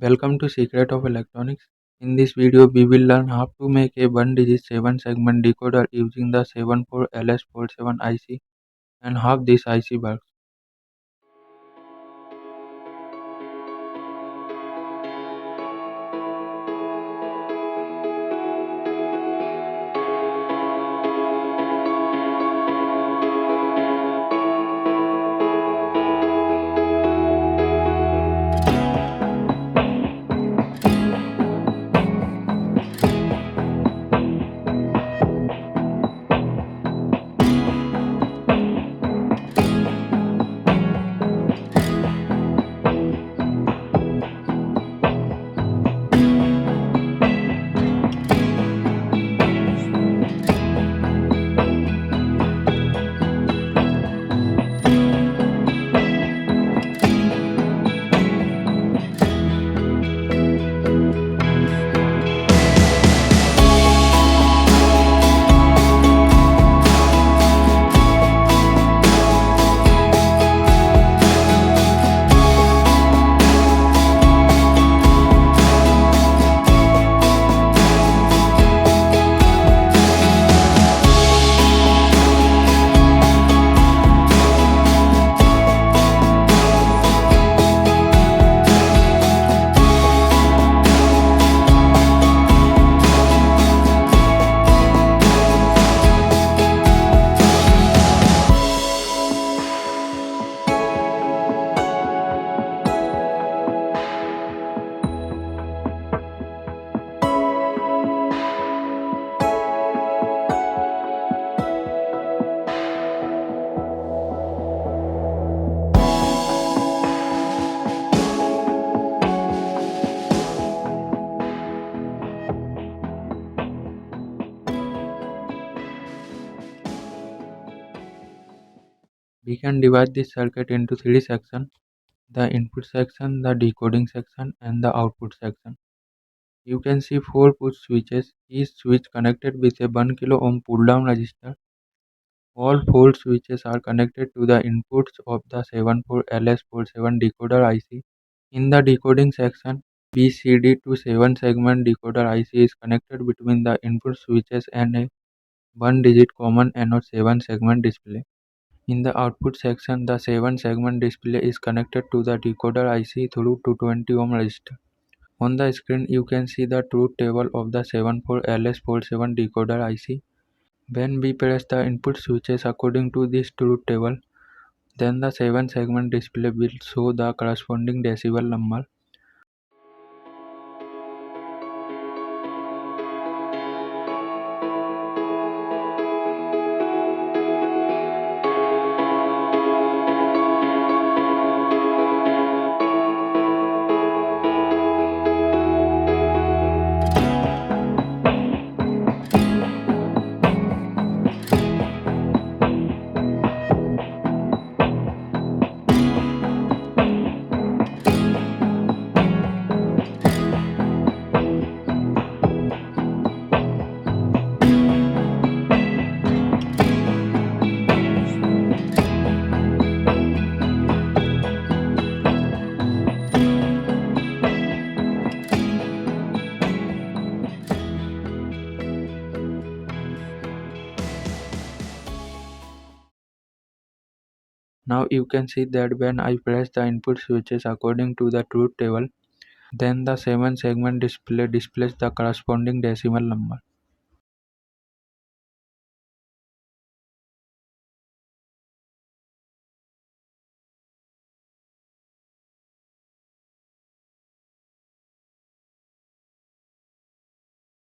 Welcome to Secret of Electronics. In this video, we will learn how to make a one-digit 7-segment decoder using the 74LS47 IC and how this IC works. We can divide this circuit into three sections: the input section, the decoding section, and the output section. You can see four push switches, each switch connected with a 1 kilo ohm pull-down resistor. All four switches are connected to the inputs of the 74LS47 decoder IC. In the decoding section, BCD to 7-segment decoder IC is connected between the input switches and a one-digit common anode 7-segment display. In the output section, the 7-segment display is connected to the decoder IC through 220 ohm resistor. On the screen, you can see the truth table of the 74LS47 decoder IC. When we press the input switches according to this truth table, then the 7-segment display will show the corresponding decibel number. Now you can see that when I press the input switches according to the truth table, then the 7-segment display displays the corresponding decimal number.